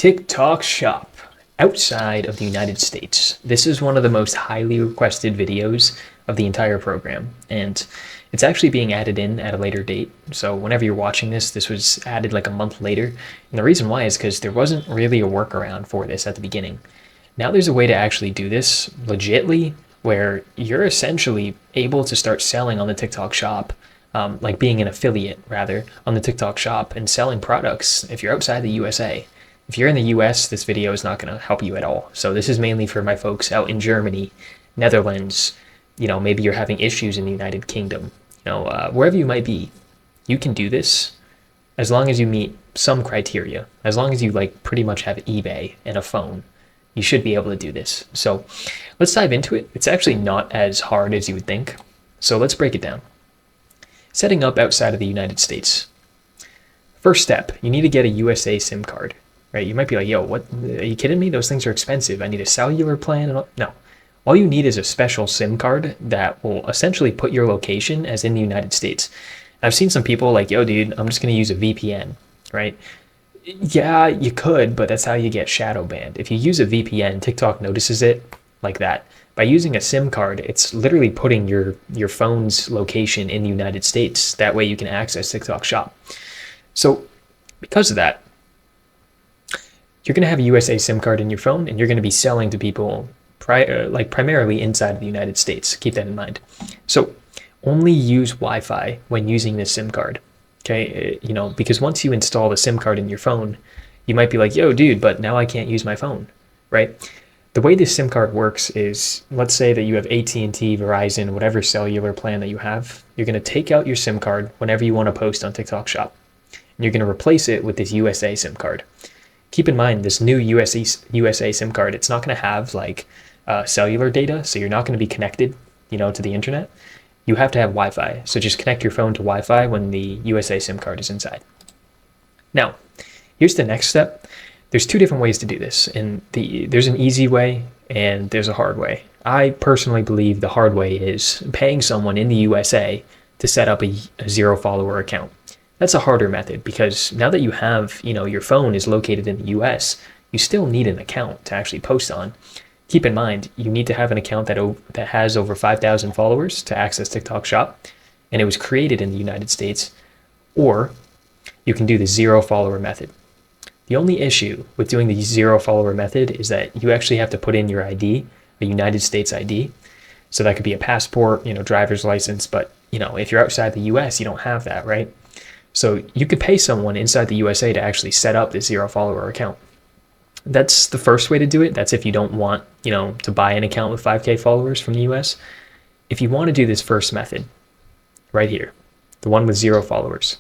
TikTok Shop outside of the United States. This is one of the most highly requested videos of the entire program, and it's actually being added in at a later date. So whenever you're watching this was added like a month later. And the reason why is because there wasn't really a workaround for this at the beginning. Now there's a way to actually do this legitly, where you're essentially able to start selling on the TikTok Shop, like being an affiliate rather on the TikTok Shop and selling products if you're outside the USA. If you're in the US, this video is not going to help you at all. So this is mainly for my folks out in Germany, Netherlands, maybe you're having issues in the United Kingdom, wherever you might be, you can do this as long as you meet some criteria. As long as you pretty much have eBay and a phone, you should be able to do this. So let's dive into it. It's actually not as hard as you would think. So let's break it down. Setting up outside of the United States. First step, you need to get a USA SIM card. Right? You might be like, yo, what? Are you kidding me? Those things are expensive. I need a cellular plan. And no, all you need is a special SIM card that will essentially put your location as in the United States. I've seen some people like, yo, dude, I'm just going to use a VPN, right? Yeah, you could, but that's how you get shadow banned. If you use a VPN, TikTok notices it like that. By using a SIM card, it's literally putting your phone's location in the United States. That way you can access TikTok Shop. So because of that, you're going to have a USA SIM card in your phone, and you're going to be selling to people primarily inside of the United States. Keep that in mind. So only use Wi-Fi when using this SIM card. Okay, because once you install the SIM card in your phone, you might be like, yo, dude, but now I can't use my phone, right? The way this SIM card works is, let's say that you have AT&T, Verizon, whatever cellular plan that you have. You're going to take out your SIM card whenever you want to post on TikTok Shop, and you're going to replace it with this USA SIM card. Keep in mind, this new USA SIM card, it's not going to have cellular data, so you're not going to be connected, to the internet. You have to have Wi-Fi, so just connect your phone to Wi-Fi when the USA SIM card is inside. Now, here's the next step. There's two different ways to do this, and there's an easy way and there's a hard way. I personally believe the hard way is paying someone in the USA to set up a zero follower account. That's a harder method because now that you have, your phone is located in the US, you still need an account to actually post on. Keep in mind, you need to have an account that has over 5,000 followers to access TikTok Shop, and it was created in the United States, or you can do the zero follower method. The only issue with doing the zero follower method is that you actually have to put in your ID, a United States ID. So that could be a passport, driver's license, but if you're outside the US, you don't have that, right? So you could pay someone inside the USA to actually set up this zero follower account. That's the first way to do it. That's if you don't want, to buy an account with 5K followers from the US. If you want to do this first method, right here, the one with zero followers,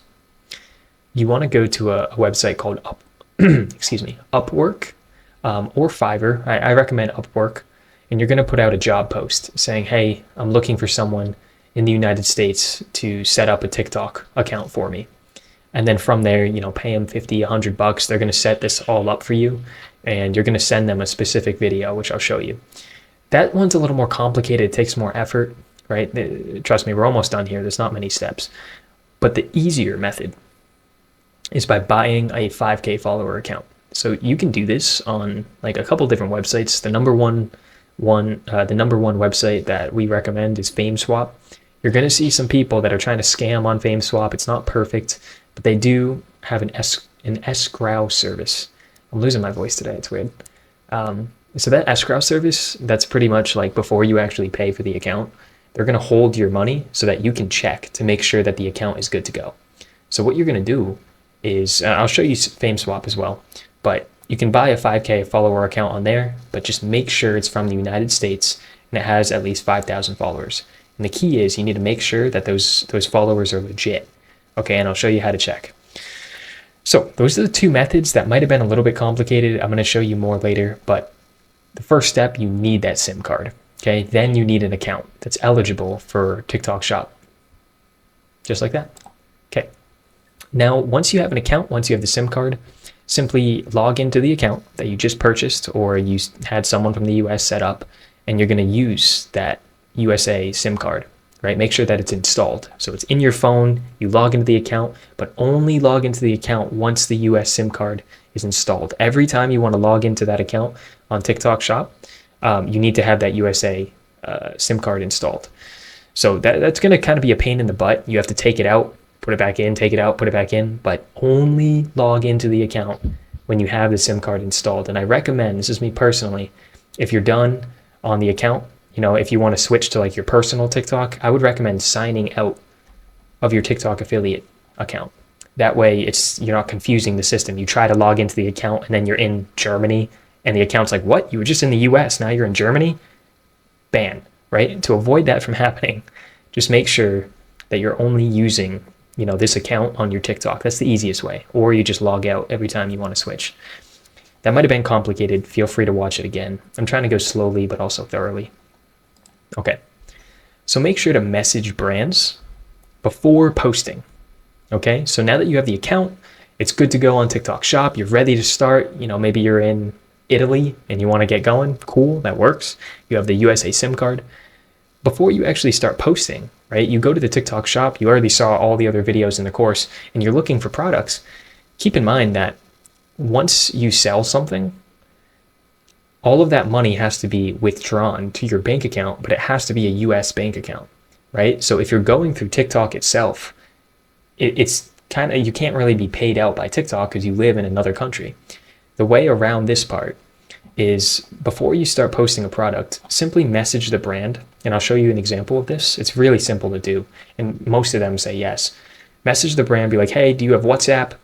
you want to go to a website called Upwork or Fiverr. I recommend Upwork, and you're going to put out a job post saying, hey, I'm looking for someone in the United States to set up a TikTok account for me. And then from there, pay them $50, $100. They're going to set this all up for you, and you're going to send them a specific video, which I'll show you. That one's a little more complicated. It takes more effort, right? Trust me, we're almost done here. There's not many steps. But the easier method is by buying a 5K follower account. So you can do this on a couple different websites. The number one website that we recommend is FameSwap. You're going to see some people that are trying to scam on FameSwap. It's not perfect, but they do have an escrow service. I'm losing my voice today. It's weird. So that escrow service, that's pretty much before you actually pay for the account, they're going to hold your money so that you can check to make sure that the account is good to go. So what you're going to do is, I'll show you FameSwap as well, but you can buy a 5K follower account on there, but just make sure it's from the United States and it has at least 5,000 followers. And the key is you need to make sure that those followers are legit. Okay, and I'll show you how to check. So those are the two methods that might have been a little bit complicated. I'm going to show you more later, but the first step, you need that SIM card. Okay, then you need an account that's eligible for TikTok Shop. Just like that. Okay. Now, once you have an account, once you have the SIM card, simply log into the account that you just purchased or you had someone from the US set up, and you're going to use that USA SIM card, right? Make sure that it's installed. So it's in your phone, you log into the account, but only log into the account once the US SIM card is installed. Every time you want to log into that account on TikTok Shop, you need to have that USA SIM card installed. So that's going to kind of be a pain in the butt. You have to take it out, put it back in, take it out, put it back in, but only log into the account when you have the SIM card installed. And I recommend, this is me personally, if you're done on the account, if you want to switch to like your personal TikTok, I would recommend signing out of your TikTok affiliate account. That way you're not confusing the system. You try to log into the account and then you're in Germany and the account's like, what? You were just in the US, now you're in Germany? Ban, right? To avoid that from happening, just make sure that you're only using, this account on your TikTok. That's the easiest way. Or you just log out every time you want to switch. That might have been complicated. Feel free to watch it again. I'm trying to go slowly, but also thoroughly. Okay, so make sure to message brands before posting. Okay, so now that you have the account, it's good to go on TikTok Shop. You're ready to start. Maybe you're in Italy and you want to get going. Cool, that works. You have the USA SIM card. Before you actually start posting, right, you go to the TikTok Shop. You already saw all the other videos in the course and you're looking for products. Keep in mind that once you sell something, all of that money has to be withdrawn to your bank account, but it has to be a US bank account, right? So if you're going through TikTok itself, it's kind of, you can't really be paid out by TikTok because you live in another country. The way around this part is before you start posting a product, simply message the brand. And I'll show you an example of this. It's really simple to do. And most of them say yes. Message the brand, be like, hey, do you have WhatsApp?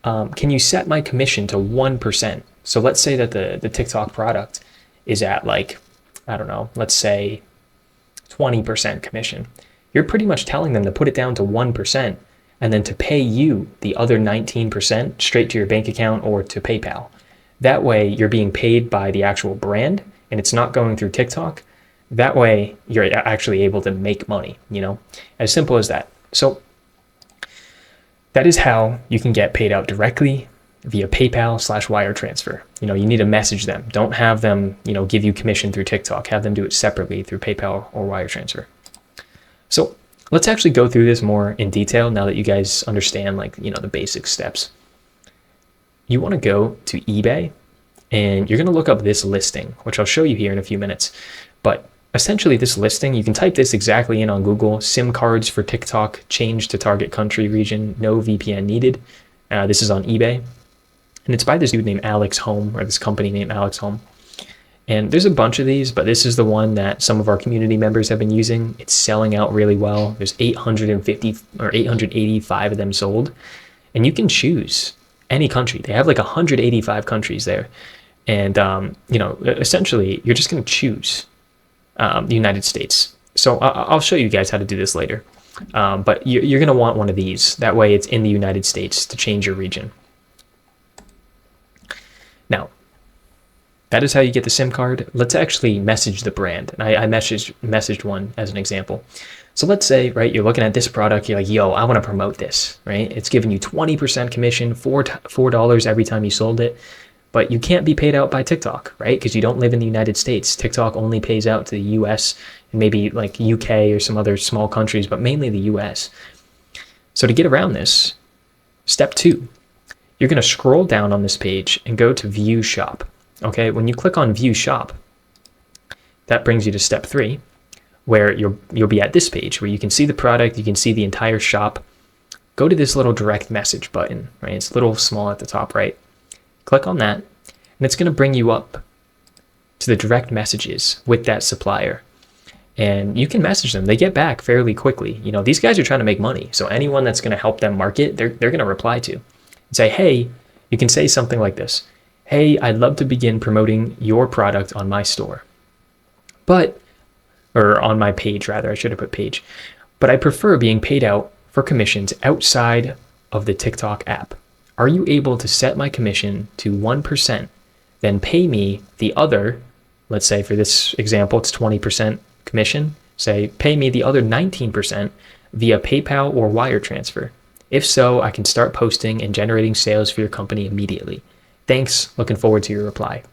Can you set my commission to 1%? So let's say that the TikTok product is at like, I don't know, let's say 20% commission. You're pretty much telling them to put it down to 1% and then to pay you the other 19% straight to your bank account or to PayPal. That way you're being paid by the actual brand and it's not going through TikTok. That way you're actually able to make money, as simple as that. So that is how you can get paid out directly via PayPal/wire transfer. You need to message them. Don't have them, give you commission through TikTok. Have them do it separately through PayPal or wire transfer. So let's actually go through this more in detail now that you guys understand the basic steps. You want to go to eBay and you're going to look up this listing, which I'll show you here in a few minutes. But essentially this listing, you can type this exactly in on Google: SIM cards for TikTok, change to target country region, no VPN needed. This is on eBay. And it's by this dude named Alex Home, or this company named Alex Home. And there's a bunch of these, but this is the one that some of our community members have been using. It's selling out really well. There's 850 or 885 of them sold. And you can choose any country. They have like 185 countries there. And, essentially, you're just going to choose the United States. So I'll show you guys how to do this later. But you're going to want one of these. That way it's in the United States to change your region. Now, that is how you get the SIM card. Let's actually message the brand. And I messaged one as an example. So let's say, right, you're looking at this product. You're like, yo, I want to promote this, right? It's giving you 20% commission, $4 every time you sold it. But you can't be paid out by TikTok, right? Because you don't live in the United States. TikTok only pays out to the US and maybe like UK or some other small countries, but mainly the US. So to get around this, step 2. You're going to scroll down on this page and go to View Shop. Okay, when you click on View Shop, that brings you to step 3, where you'll be at this page where you can see the product, you can see the entire shop. Go to this little direct message button, right? It's a little small at the top right. Click on that, and it's going to bring you up to the direct messages with that supplier. And you can message them. They get back fairly quickly. These guys are trying to make money, so anyone that's going to help them market, they're going to reply to. Say, hey, you can say something like this. Hey, I'd love to begin promoting your product on my store. Or on my page rather, I should have put page. But I prefer being paid out for commissions outside of the TikTok app. Are you able to set my commission to 1%, then pay me the other, let's say for this example, it's 20% commission. Say, pay me the other 19% via PayPal or wire transfer. If so, I can start posting and generating sales for your company immediately. Thanks, looking forward to your reply.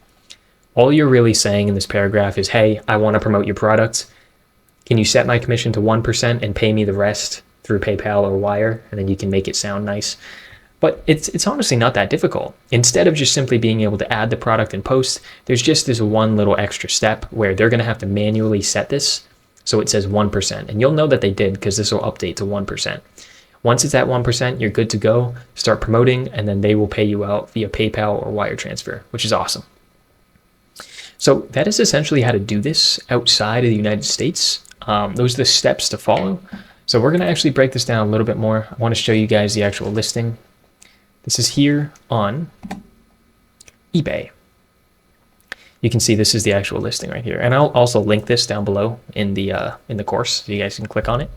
All you're really saying in this paragraph is, hey, I want to promote your product. Can you set my commission to 1% and pay me the rest through PayPal or wire? And then you can make it sound nice. But it's honestly not that difficult. Instead of just simply being able to add the product and post, there's just this one little extra step where they're going to have to manually set this so it says 1%. And you'll know that they did because this will update to 1%. Once it's at 1%, you're good to go. Start promoting, and then they will pay you out via PayPal or wire transfer, which is awesome. So that is essentially how to do this outside of the United States. Those are the steps to follow. So we're going to actually break this down a little bit more. I want to show you guys the actual listing. This is here on eBay. You can see this is the actual listing right here. And I'll also link this down below in the course so you guys can click on it.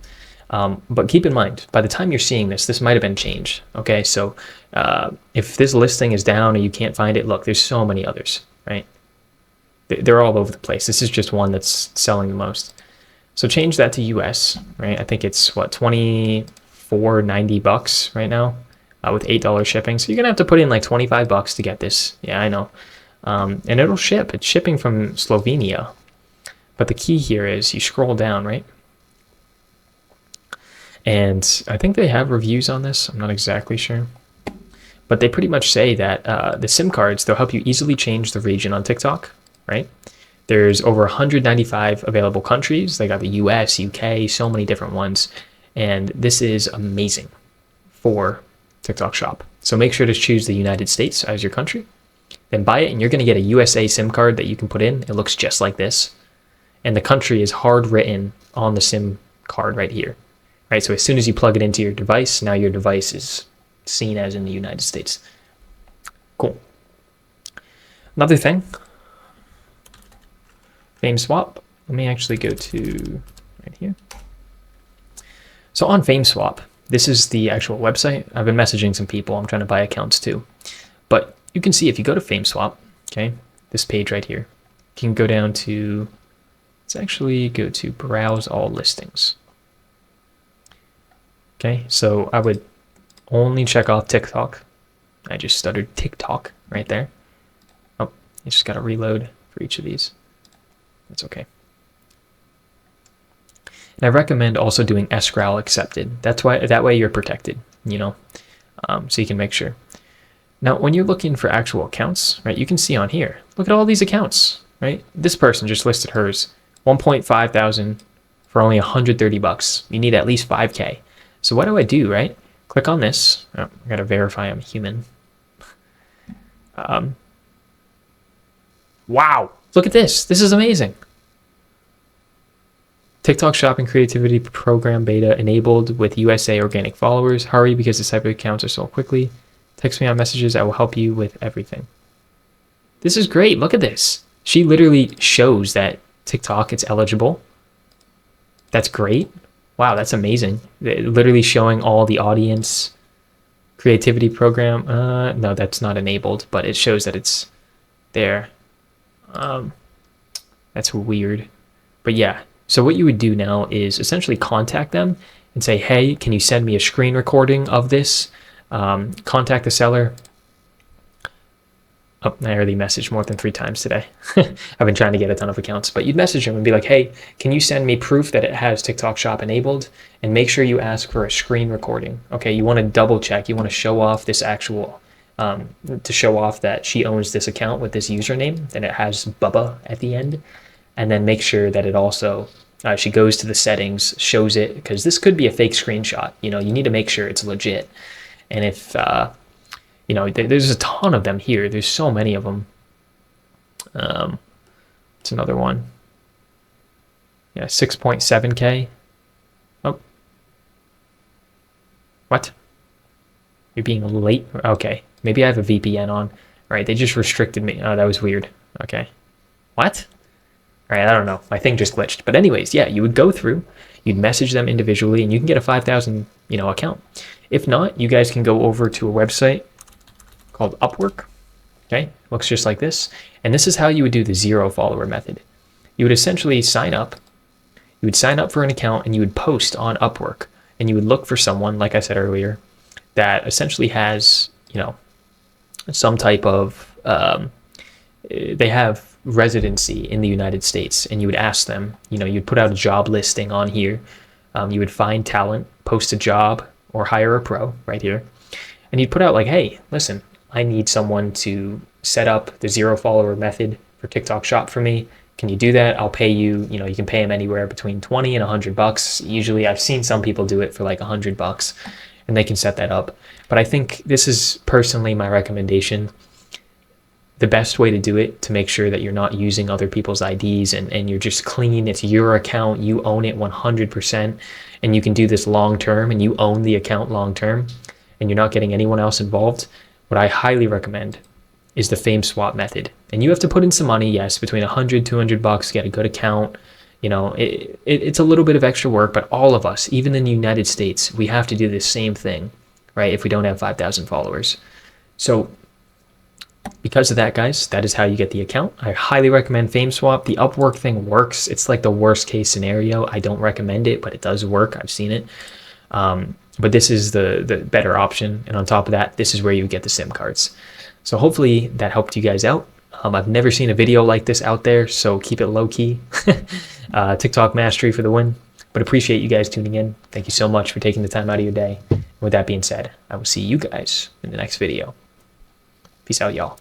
But keep in mind, by the time you're seeing this, this might have been changed. Okay, so if this listing is down or you can't find it, look, there's so many others, right? They're all over the place. This is just one that's selling the most. So change that to US, right? I think it's what, $24.90 right now with $8 shipping. So you're gonna have to put in like $25 to get this. Yeah, I know. And it'll ship. It's shipping from Slovenia. But the key here is you scroll down, right? And I think they have reviews on this. I'm not exactly sure. But they pretty much say that the SIM cards, they'll help you easily change the region on TikTok, right? There's over 195 available countries. They got the US, UK, so many different ones. And this is amazing for TikTok Shop. So make sure to choose the United States as your country. Then buy it, and you're going to get a USA SIM card that you can put in. It looks just like this. And the country is hard written on the SIM card right here. Right, so as soon as you plug it into your device, now your device is seen as in the United States. Cool. Another thing, FameSwap. Let me actually go to right here. So on FameSwap, this is the actual website. I've been messaging some people. I'm trying to buy accounts too. But you can see if you go to FameSwap, okay, this page right here, you can go down to, let's actually go to Browse All Listings. Okay, so I would only check off TikTok. I just stuttered TikTok right there. Oh, you just got to reload for each of these. That's okay. And I recommend also doing escrow accepted. That way you're protected, you know, so you can make sure. Now, when you're looking for actual accounts, right, you can see on here, look at all these accounts, right? This person just listed hers, 1.5 thousand for only $130. You need at least 5K. So what do I do, right? Click on this. Oh, I gotta verify I'm human. Wow, look at this. This is amazing. TikTok Shopping Creativity Program Beta enabled with USA organic followers. Hurry because the type of accounts are sold quickly. Text me on messages. I will help you with everything. This is great. Look at this. She literally shows that TikTok it's eligible. That's great. Wow, that's amazing. Literally showing all the audience creativity program. No, that's not enabled, but it shows that it's there. That's weird. But yeah, so what you would do now is essentially contact them and say, hey, can you send me a screen recording of this? Contact the seller. Oh, I already messaged more than 3 times today. I've been trying to get a ton of accounts, but you'd message them and be like, hey, can you send me proof that it has TikTok Shop enabled? And make sure you ask for a screen recording. Okay, you want to double check. You want to show off this actual, to show off that she owns this account with this username, and it has Bubba at the end. And then make sure that it also, she goes to the settings, shows it, because this could be a fake screenshot. You know, you need to make sure it's legit. And if, you know, there's a ton of them here. There's so many of them. It's another one. Yeah, 6.7K. Oh. What? You're being late? Okay. Maybe I have a VPN on. All right, they just restricted me. Oh, that was weird. Okay. What? All right, I don't know. My thing just glitched. But anyways, yeah, you would go through, you'd message them individually, and you can get a 5,000, you know, account. If not, you guys can go over to a website called Upwork. Okay, looks just like this. And this is how you would do the 0 follower method. You would essentially sign up. You would sign up for an account and you would post on Upwork. And you would look for someone, like I said earlier, that essentially has, you know, some type of, they have residency in the United States. And you would ask them, you know, you'd put out a job listing on here. You would find talent, post a job, or hire a pro right here. and you'd put out like, hey, listen, I need someone to set up the 0 follower method for TikTok Shop for me. Can you do that? I'll pay you, you can pay them anywhere between 20 and $100. Usually I've seen some people do it for like $100 and they can set that up. But I think this is personally my recommendation. The best way to do it, to make sure that you're not using other people's IDs and you're just clean, it's your account, you own it 100%, and you can do this long term and you own the account long term and you're not getting anyone else involved, what I highly recommend is the fame swap method. And you have to put in some money, yes, between $100, $200, get a good account. It's a little bit of extra work, but all of us, even in the United States, we have to do the same thing, right? If we don't have 5,000 followers. So because of that, guys, that is how you get the account. I highly recommend fame swap. The Upwork thing works. It's like the worst case scenario. I don't recommend it, but it does work. I've seen it. But this is the better option. And on top of that, this is where you get the SIM cards. So hopefully that helped you guys out. I've never seen a video like this out there, so keep it low key. TikTok mastery for the win. But appreciate you guys tuning in. Thank you so much for taking the time out of your day. With that being said, I will see you guys in the next video. Peace out, y'all.